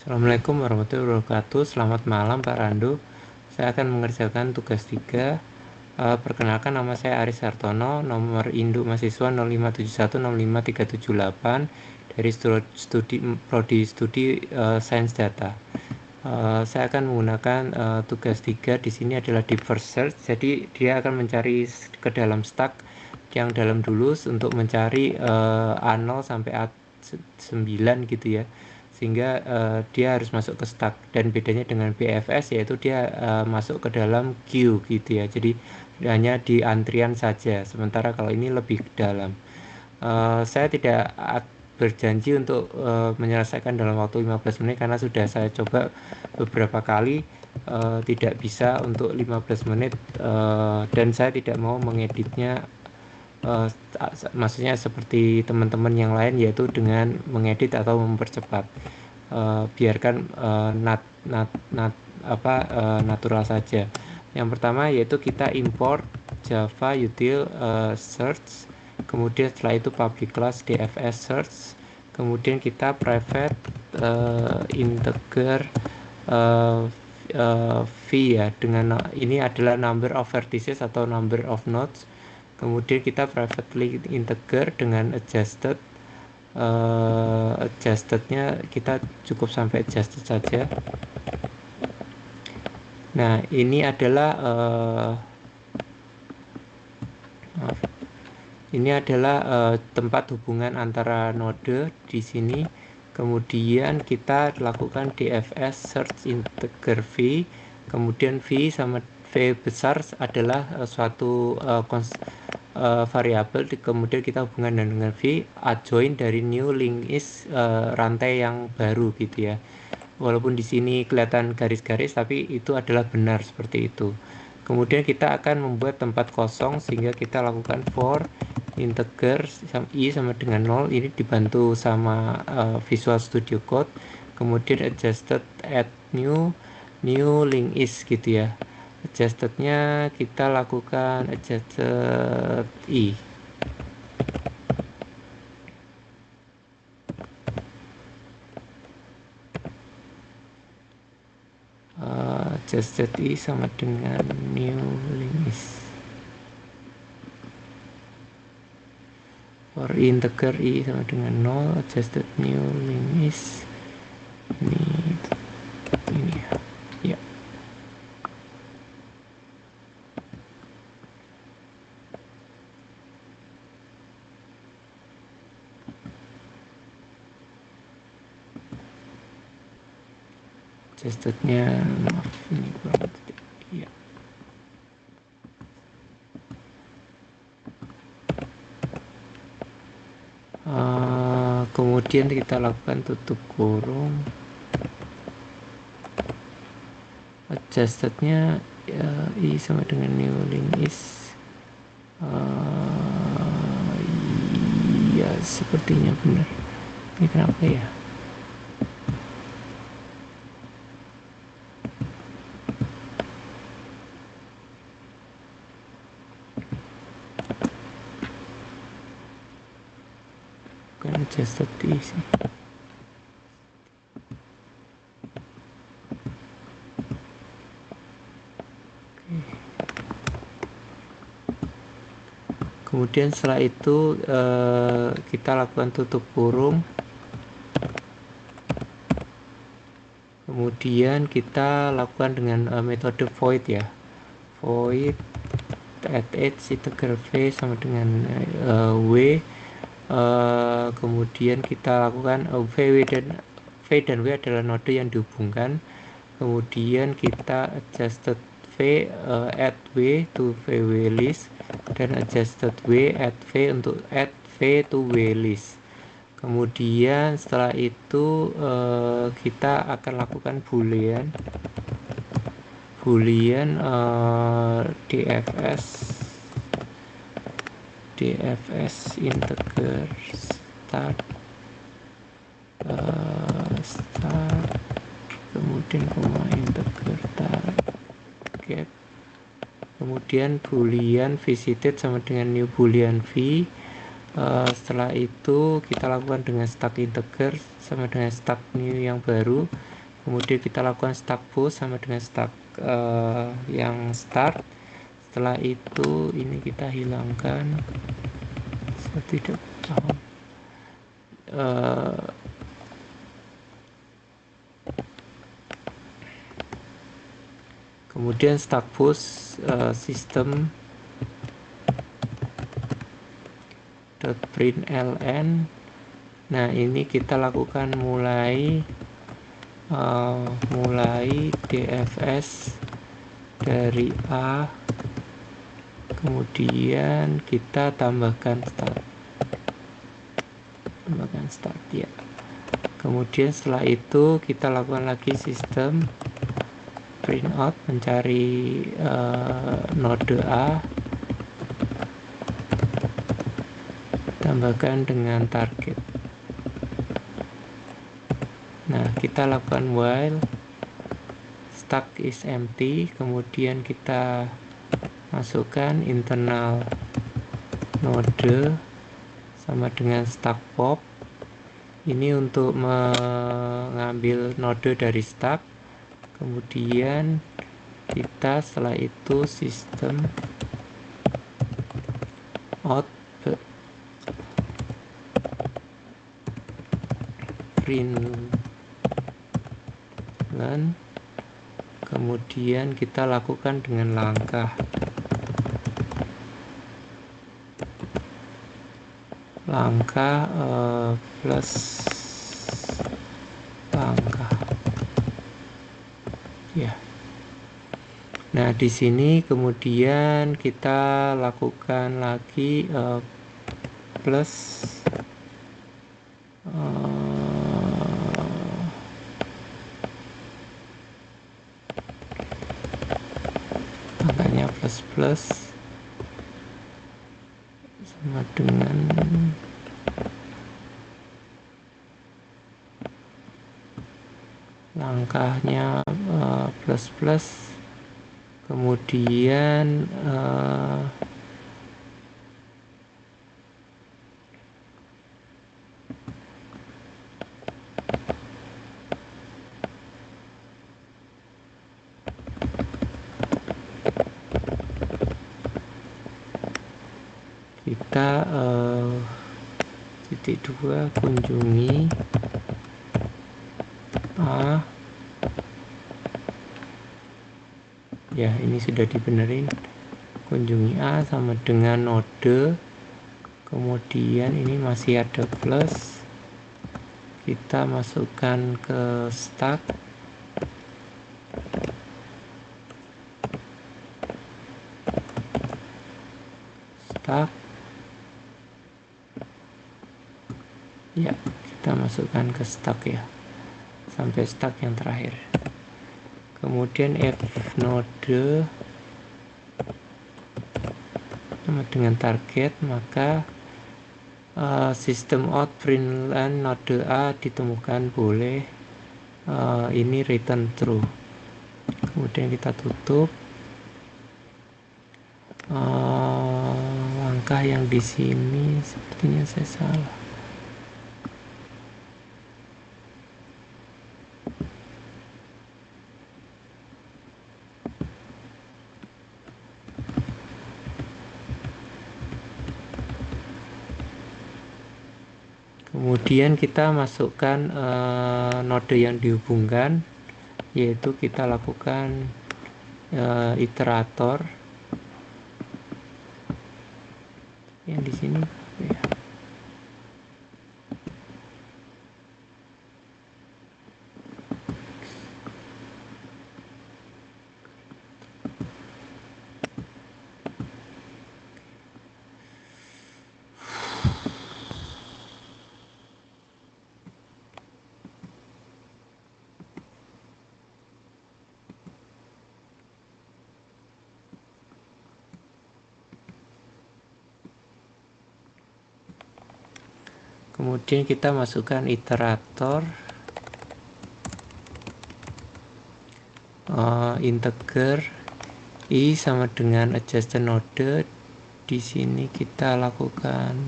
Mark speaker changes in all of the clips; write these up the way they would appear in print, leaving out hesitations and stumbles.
Speaker 1: Assalamualaikum warahmatullahi wabarakatuh. Selamat malam Pak Rando. Saya akan mengerjakan tugas 3. Perkenalkan, nama saya Aris Hartono, nomor induk mahasiswa 057105378 dari Prodi Studi Sains Data. Saya akan menggunakan tugas 3 di sini adalah deep first search. Jadi dia akan mencari ke dalam stack yang dalam dulu untuk mencari A0 sampai A9 gitu ya, sehingga dia harus masuk ke stack. Dan bedanya dengan BFS yaitu dia masuk ke dalam queue gitu ya, jadi hanya di antrian saja, sementara kalau ini lebih dalam. Saya tidak berjanji untuk menyelesaikan dalam waktu 15 menit karena sudah saya coba beberapa kali, tidak bisa untuk 15 menit, dan saya tidak mau mengeditnya, maksudnya seperti teman-teman yang lain, yaitu dengan mengedit atau mempercepat. Biarkan natural saja. Yang pertama yaitu kita import Java util search, kemudian setelah itu public class DFS search, kemudian kita private integer v ya, dengan ini adalah number of vertices atau number of nodes. Kemudian kita privately integer dengan adjustednya kita cukup sampai adjusted saja. Nah, ini adalah tempat hubungan antara node di sini. Kemudian kita lakukan DFS search integer v, kemudian v sama v besar adalah suatu variabel, kemudian kita hubungkan dengan v adjoin dari new link is rantai yang baru gitu ya. Walaupun di sini kelihatan garis-garis, tapi itu adalah benar seperti itu. Kemudian kita akan membuat tempat kosong, sehingga kita lakukan for integer i sama dengan 0. Ini dibantu sama Visual Studio Code. Kemudian adjusted add new link is gitu ya. Adjustednya kita lakukan adjusted i. Adjusted i sama dengan new link is. For integer i sama dengan 0, adjusted new link is ini ya. Adjustednya, maaf ini kurang ya. Kemudian kita lakukan tutup kurung, adjustednya i sama dengan new link is. Ya sepertinya benar. Ini kenapa ya? Bukan adjusted i sih. Kemudian setelah itu kita lakukan tutup kurung. Kemudian kita lakukan dengan metode void ya. Void at edge integer v sama dengan w. Kemudian kita lakukan v dan w adalah node yang dihubungkan. Kemudian kita adjusted v add w to vw list, dan adjusted w add v untuk add v to w list. Kemudian setelah itu kita akan lakukan boolean DFS integer start, kemudian koma integer target, kemudian boolean visited sama dengan new boolean v. Setelah itu kita lakukan dengan stack integer sama dengan stack new yang baru. kemudian kita lakukan stack push sama dengan stack yang start. Setelah itu ini kita hilangkan, saya tidak paham. Kemudian stack push system .println. Nah, ini kita lakukan mulai DFS dari A, kemudian kita tambahkan start ya. Kemudian setelah itu kita lakukan lagi sistem printout, mencari node A, tambahkan dengan target. Nah, kita lakukan while stack is empty, kemudian kita masukkan internal node sama dengan stack pop. Ini untuk mengambil node dari stack. Kemudian kita setelah itu sistem out println, kemudian kita lakukan dengan langkah plus langkah ya. Nah, di sini kemudian kita lakukan lagi plus angkanya plus sama dengan langkahnya plus, kemudian kita titik 2 kunjungi A ya, ini sudah dibenerin. Kunjungi A sama dengan node, kemudian ini masih ada plus, kita masukkan ke stack, ya, kita masukkan ke stack ya, sampai stack yang terakhir. Kemudian if node sama dengan target, maka sistem out println node A ditemukan boleh, ini return true. Kemudian kita tutup. Langkah yang di sini sepertinya saya salah. Kemudian kita masukkan node yang dihubungkan, yaitu kita lakukan iterator yang di sini ya. Kemudian kita masukkan iterator integer I sama dengan adjacent node. Di sini kita lakukan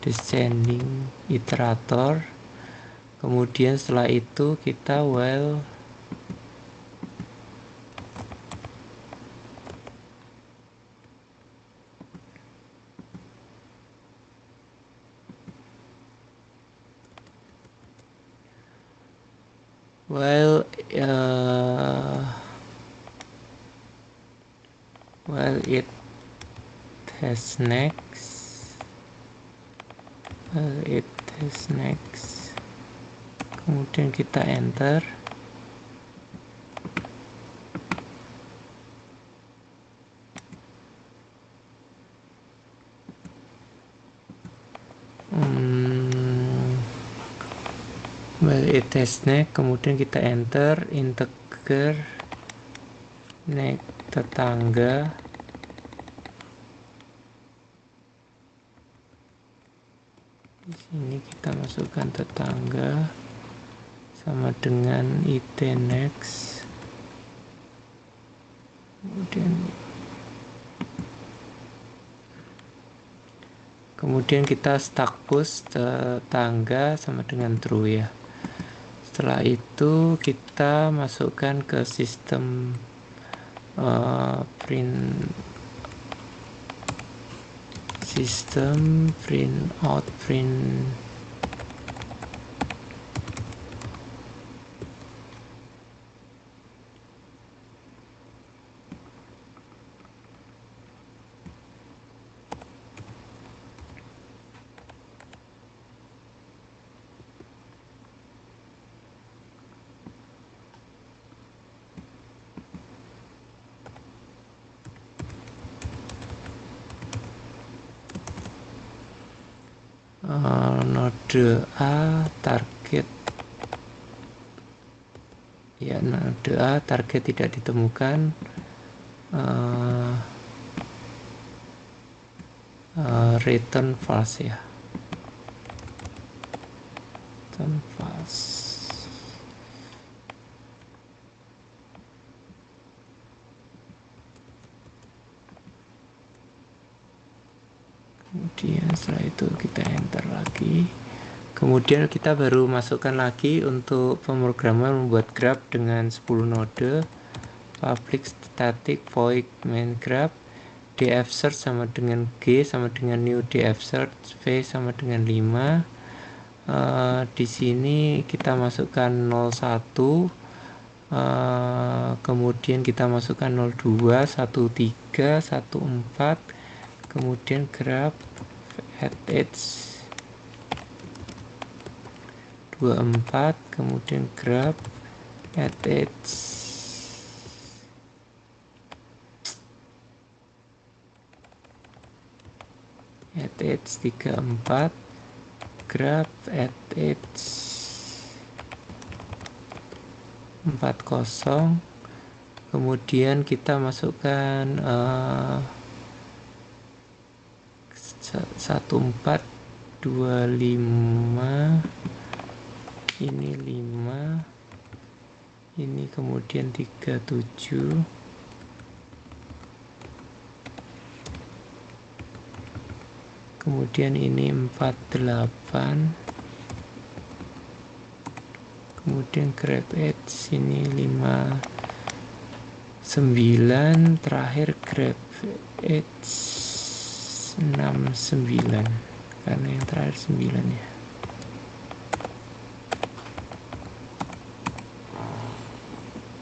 Speaker 1: descending iterator, Kemudian setelah itu kita while while it has next kemudian kita enter. While it has next, kemudian kita enter integer next tetangga di sini kita masukkan tetangga sama dengan id next, kemudian kita stack push tetangga sama dengan true ya. Setelah itu kita masukkan ke sistem print out node A target ya, node A target tidak ditemukan, return false ya, return false. Kemudian setelah itu kita enter lagi. Kemudian kita baru masukkan lagi untuk pemrograman membuat graph dengan 10 node. Public static void main graph, df search sama dengan G sama dengan new df search, V sama dengan 5. Di sini kita masukkan 01, kemudian kita masukkan 02, 13, 14, kemudian graph at edge 24, kemudian graph at edge 34, graph at edge 40, kemudian kita masukkan 1425, ini 5, ini kemudian 37, kemudian ini 48, kemudian grab edge ini 59, terakhir grab edge 69 karena yang terakhir 9 ya.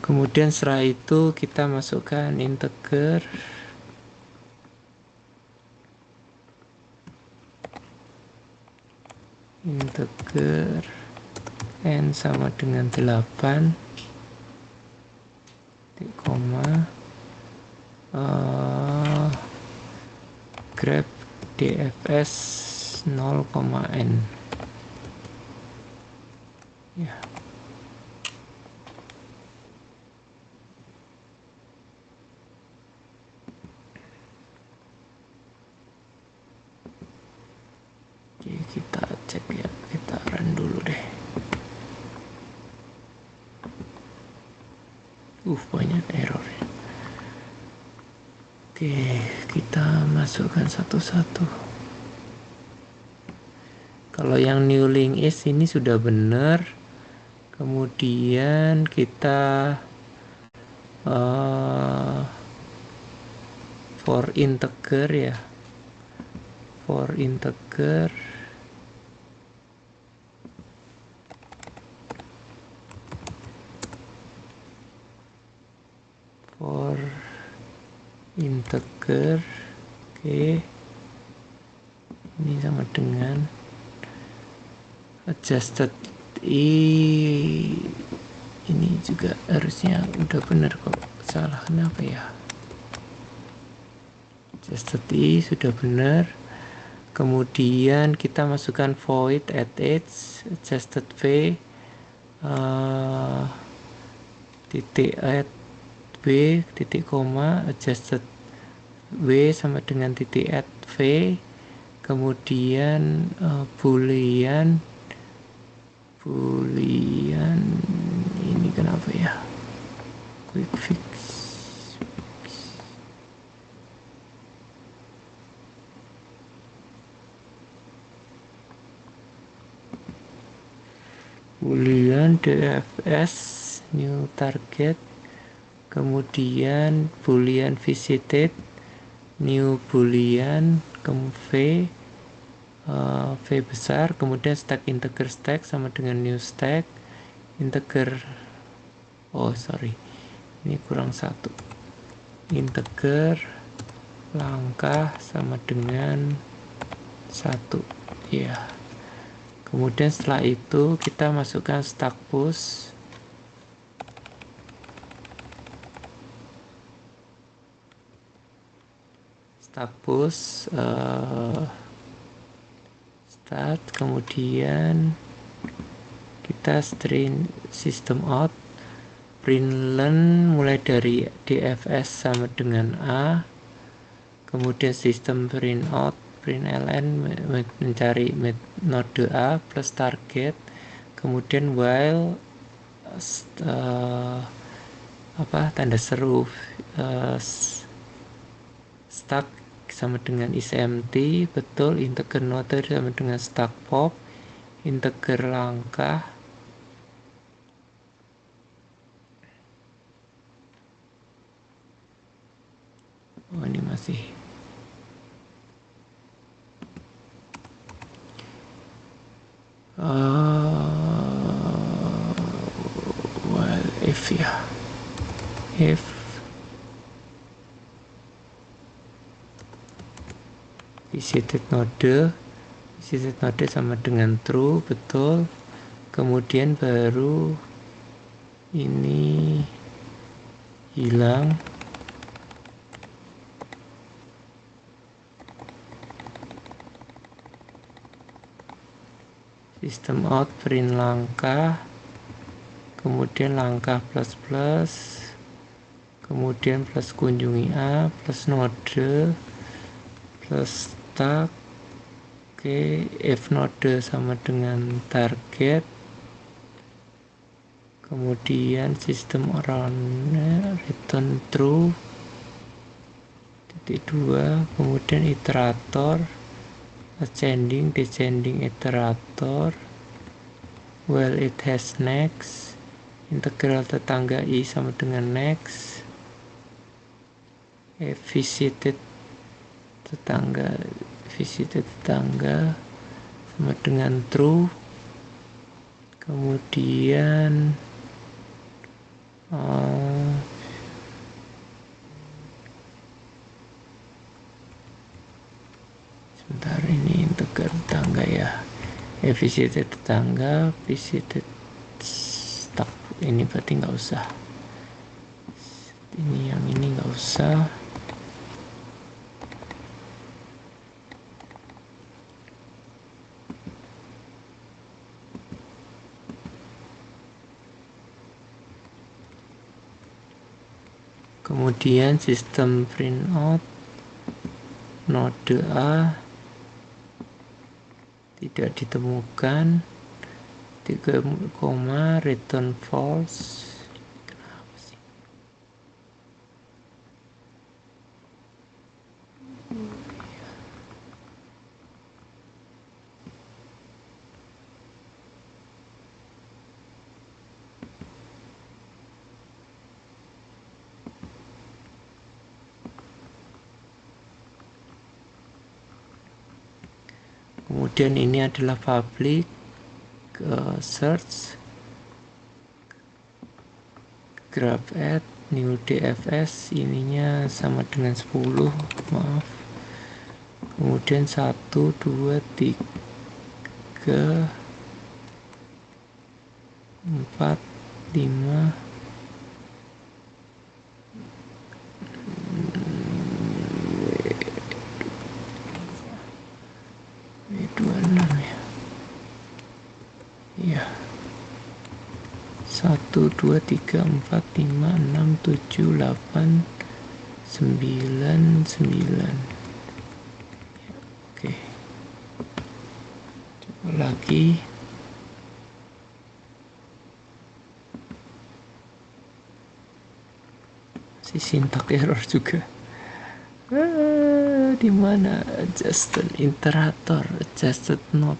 Speaker 1: Kemudian setelah itu kita masukkan integer n sama dengan 8 koma grab dfs 0,n ya. Oke, kita cek ya, kita run dulu deh. Banyak error ya. Oke, kita masukkan satu-satu. Kalau yang new link is ini sudah benar. Kemudian kita for integer ya, for integer oke, ini sama dengan adjusted ini juga harusnya udah benar kok, salah kenapa ya. Adjusted sudah benar. Kemudian kita masukkan void at age adjusted v titik at b titik koma adjusted w sama dengan titik at v. Kemudian boolean ini kenapa ya, quick fix boolean dfs new target, kemudian boolean visited new boolean v v besar, kemudian stack integer stack sama dengan new stack integer, ini kurang satu, integer langkah sama dengan 1 ya. Kemudian setelah itu kita masukkan stack push, start, kemudian kita string system out, println mulai dari dfs sama dengan a, kemudian sistem print out println mencari node a plus target, kemudian while tanda seru stack sama dengan is empty, betul, integer node sama dengan stack pop, integer langkah ini masih if visited node sama dengan true, betul, kemudian baru ini hilang, system out print langkah, kemudian langkah plus plus, kemudian plus kunjungi a plus node plus stack, oke, if node sama dengan target, kemudian sistem around return true titik 2, kemudian iterator ascending descending iterator, while it has next, integral tetangga i sama dengan next, visited tetangga sama dengan true, kemudian sebentar, ini integer tetangga ya, visited tetangga, visited stack, ini berarti nggak usah, ini yang ini nggak usah. Kemudian sistem print out node A tidak ditemukan, 3, return false. Kenapa sih? Kemudian ini adalah public search grab add new DFS, ininya sama dengan 10, maaf. Kemudian 1 2 3 4 5 26 ya. Iya. 1 2 3 4 5 6 7 8 9 9. Oke. Coba lagi. Si syntax error juga. Di mana adjusted iterator, adjusted node,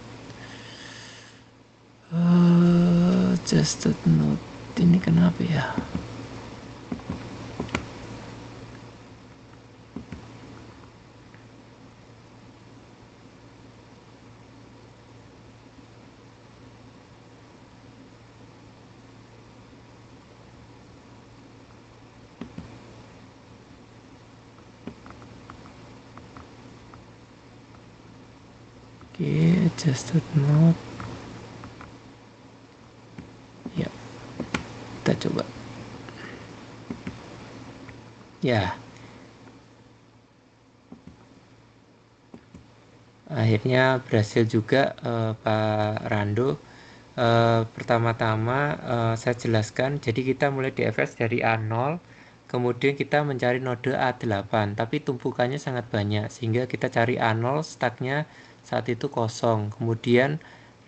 Speaker 1: adjusted node ini kenapa ya? Oke, adjusted node. Ya, kita coba. Ya, akhirnya berhasil juga Pak Rando. Pertama-tama saya jelaskan, jadi kita mulai DFS dari A0, kemudian kita mencari node A8, tapi tumpukannya sangat banyak, sehingga kita cari A0, stacknya saat itu kosong. Kemudian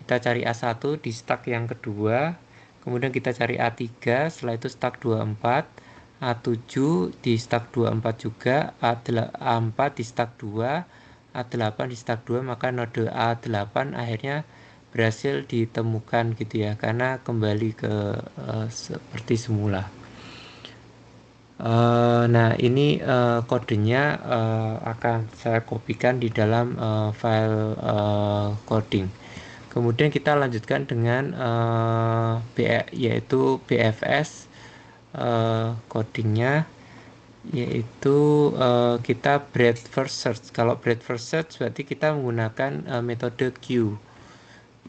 Speaker 1: kita cari A1 di stack yang kedua, kemudian kita cari A3, setelah itu stack 24, A7 di stack 24 juga, A4 di stack 2, A8 di stack 2, maka node A8 akhirnya berhasil ditemukan gitu ya, karena kembali ke seperti semula. Nah ini kodenya akan saya kopikan di dalam file coding. Kemudian kita lanjutkan dengan yaitu BFS codingnya, yaitu kita breadth first search. Kalau breadth first search berarti kita menggunakan metode Q.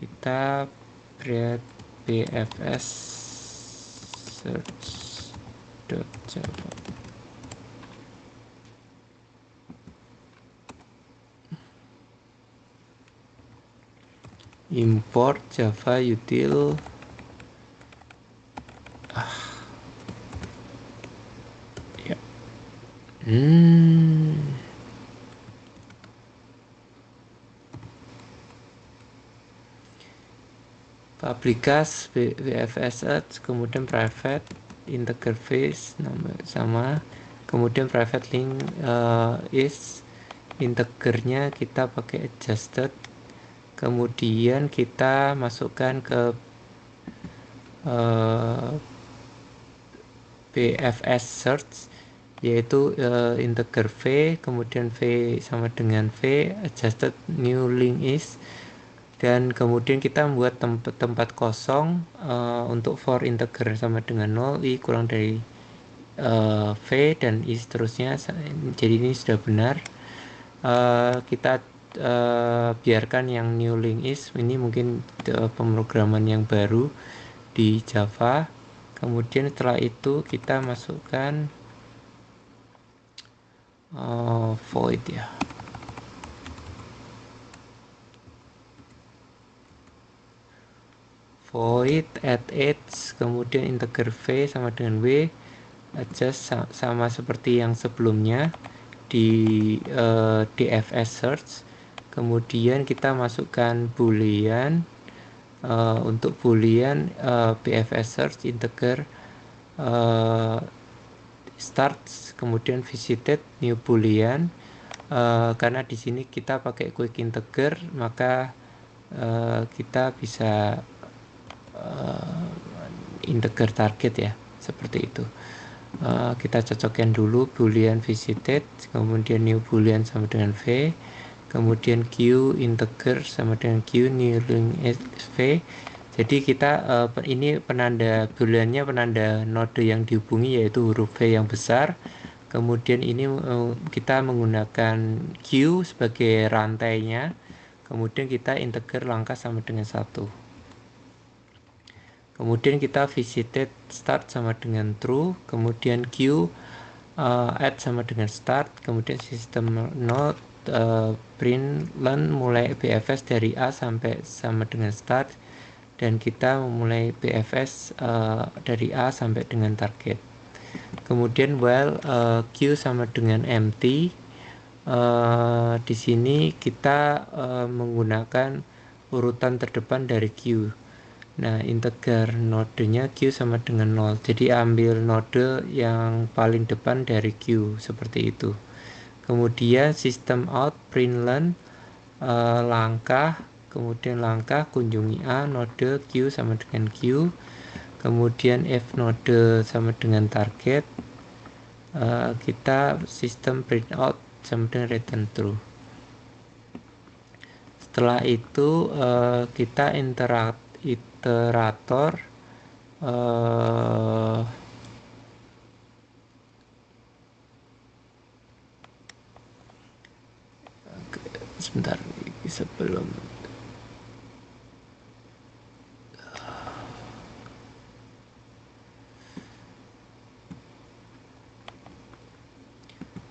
Speaker 1: Kita create BFS search.java. Import java util. Ya. Publikas BFS search, kemudian private interface sama, kemudian private link is integernya kita pakai adjusted, kemudian kita masukkan ke BFS search, yaitu integer v, kemudian v sama dengan v, adjusted new link is, dan kemudian kita membuat tempat kosong untuk for integer sama dengan 0, i kurang dari v, dan i seterusnya. Jadi ini sudah benar. Kita biarkan yang new link is, ini mungkin pemrograman yang baru di Java. Kemudian setelah itu kita masukkan void ya. Void add age, kemudian integer v sama dengan w, adjust sama seperti yang sebelumnya di DFS search. Kemudian kita masukkan boolean, untuk boolean BFS search integer start, kemudian visited new boolean. Karena di sini kita pakai quick integer, maka kita bisa integer target ya, seperti itu. Kita cocokkan dulu boolean visited, kemudian new boolean sama dengan v, kemudian Q integer sama dengan Q new link V. Jadi kita ini penanda booleannya penanda node yang dihubungi yaitu huruf V yang besar. Kemudian ini kita menggunakan Q sebagai rantainya. Kemudian kita integer langkah sama dengan 1. Kemudian kita visited start sama dengan true. Kemudian Q add sama dengan start. Kemudian sistem node print learn mulai BFS dari A sampai sama dengan start. Dan kita memulai BFS dari A sampai dengan target. Kemudian while Q sama dengan empty, di sini kita menggunakan urutan terdepan dari Q. Nah, integer nodenya Q sama dengan 0. Jadi ambil node yang paling depan dari Q seperti itu. Kemudian sistem out print learn langkah, kemudian langkah kunjungi A, node Q sama dengan Q. Kemudian if node sama dengan target, kita sistem print out sama dengan return true. Setelah itu kita iterator sebentar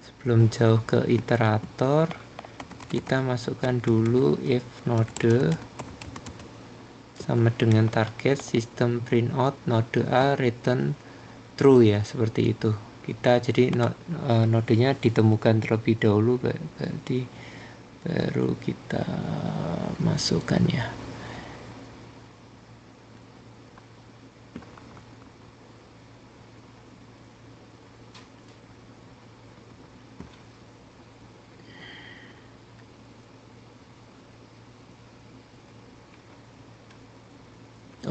Speaker 1: sebelum jauh ke iterator, kita masukkan dulu if node sama dengan target sistem print out node A return true ya, seperti itu. Kita jadi nodenya ditemukan terlebih dahulu, berarti baru kita masukkan ya.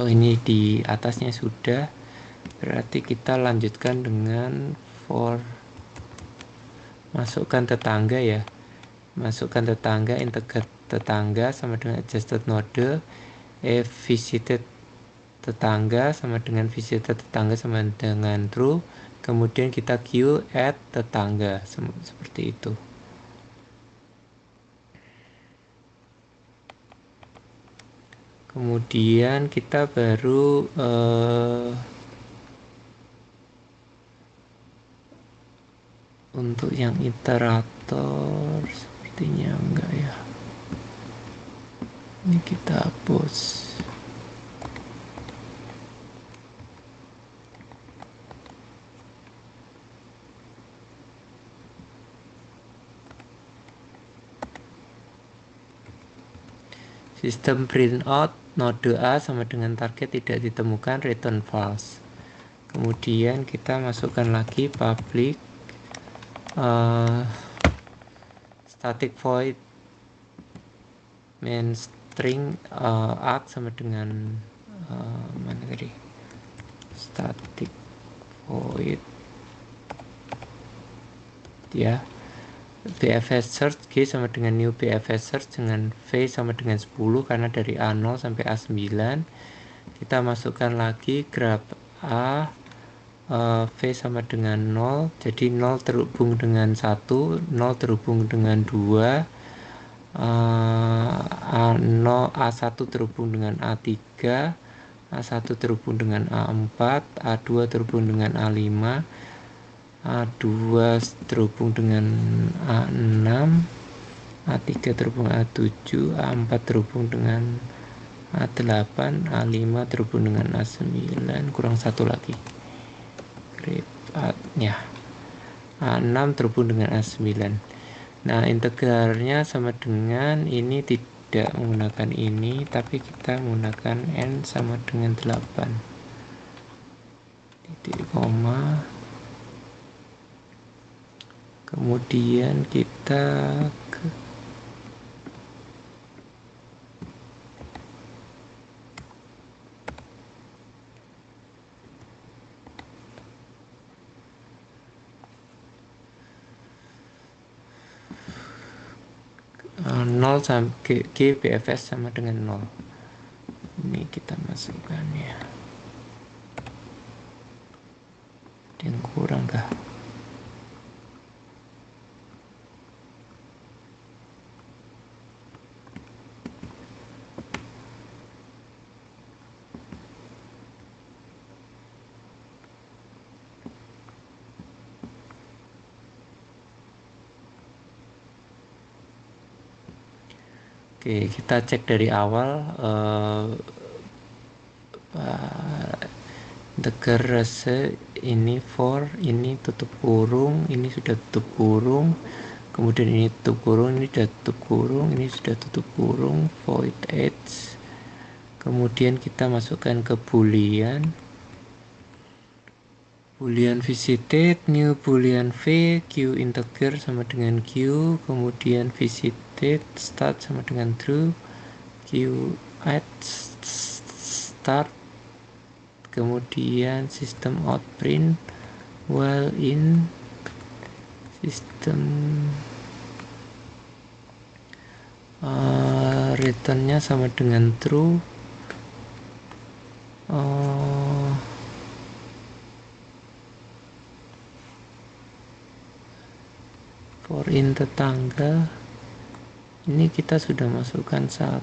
Speaker 1: Oh, ini di atasnya sudah, berarti kita lanjutkan dengan for masukkan tetangga ya, masukkan tetangga, integer tetangga sama dengan adjusted node, if visited tetangga sama dengan visited tetangga sama dengan true, kemudian kita Q add tetangga seperti itu. Kemudian kita baru untuk yang iterator sepertinya enggak ya, ini kita hapus. Sistem print out node A sama dengan target tidak ditemukan, return false. Kemudian kita masukkan lagi public static void main string arg sama dengan mana tadi, static void ya, BFS search G sama dengan new BFS search dengan V sama dengan 10 karena dari A0 sampai A9. Kita masukkan lagi grab A, V sama dengan 0, jadi 0 terhubung dengan 1, 0 terhubung dengan 2, A0, A1 terhubung dengan A3, A1 terhubung dengan A4, A2 terhubung dengan A5, A2 terhubung dengan A6, A3 terhubung A7, A4 terhubung dengan A8, A5 terhubung dengan A9, kurang satu lagi. Ya, A6 terhubung dengan A9. Nah, integralnya sama dengan ini, tidak menggunakan ini, tapi kita menggunakan N sama dengan 8. Titik koma. Kemudian kita 0 sampai G BFS sama dengan 0. Ini kita masukkan ya. Ada yang kurang kah? Oke, kita cek dari awal. Integer rase ini for, ini tutup kurung, ini sudah tutup kurung, kemudian ini tutup kurung, ini sudah tutup kurung, ini sudah tutup kurung, void edge. Kemudian kita masukkan ke boolean visited, new boolean v, q integer sama dengan q, kemudian visited start sama dengan true, q add start, kemudian system out print while in system returnnya sama dengan true, for in tetangga ini kita sudah masukkan 1,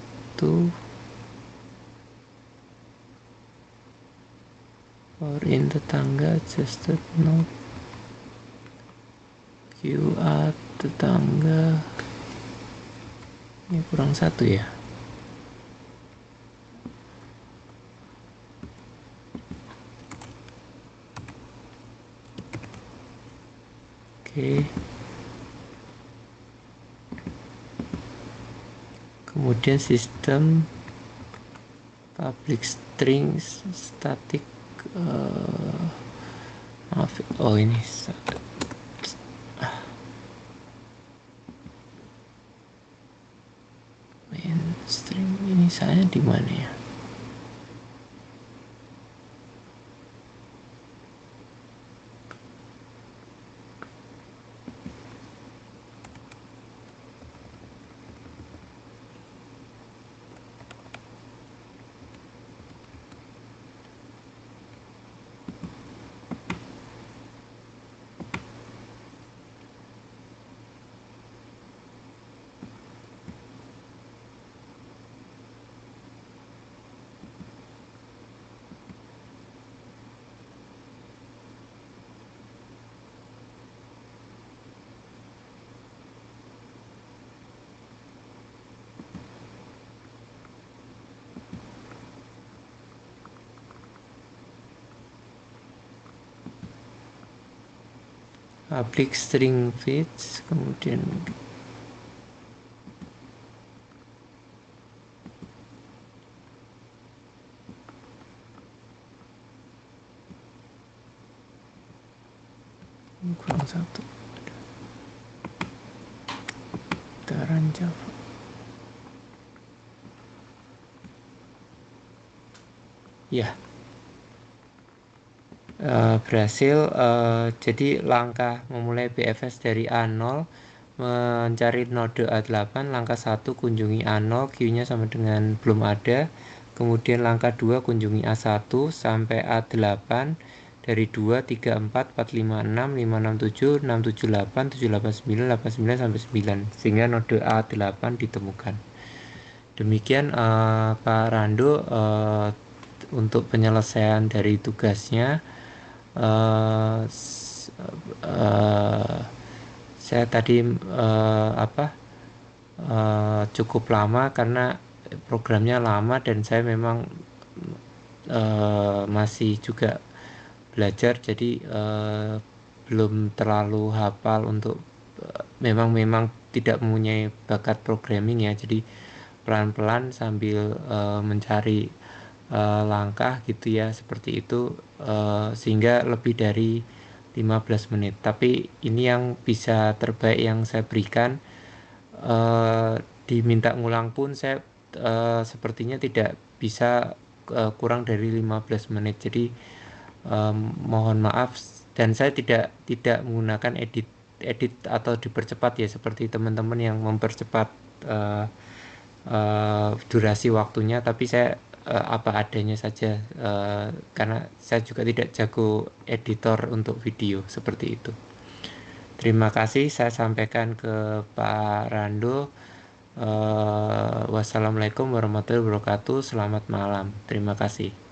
Speaker 1: for in tetangga adjusted node, QR tetangga ini kurang 1 ya. Oke. Kemudian sistem public string static maaf, oh ini main string ini saya di mana ya? Public string fetch, kemudian kurang 1 Taran Java ya. Berhasil. Jadi langkah memulai BFS dari A0 mencari node A8, langkah 1 kunjungi A0, Q-nya sama dengan belum ada. Kemudian langkah 2 kunjungi A1 sampai A8, dari 2, 3, 4, 4, 5, 6, 5, 6, 7, 6, 7, 8, 7, 8, 9, 8, 9 sampai 9, sehingga node A8 ditemukan. Demikian Pak Rando untuk penyelesaian dari tugasnya. Saya tadi cukup lama karena programnya lama dan saya memang masih juga belajar, jadi belum terlalu hafal untuk memang tidak mempunyai bakat programming ya, jadi pelan-pelan sambil mencari langkah gitu ya, seperti itu, sehingga lebih dari 15 menit. Tapi ini yang bisa terbaik yang saya berikan. Diminta ngulang pun saya sepertinya tidak bisa kurang dari 15 menit. Jadi mohon maaf, dan saya tidak menggunakan edit edit atau dipercepat ya, seperti teman-teman yang mempercepat durasi waktunya, tapi saya apa adanya saja, karena saya juga tidak jago editor untuk video seperti itu. Terima kasih, saya sampaikan ke Pak Rando. Wassalamualaikum warahmatullahi wabarakatuh. Selamat malam. Terima kasih.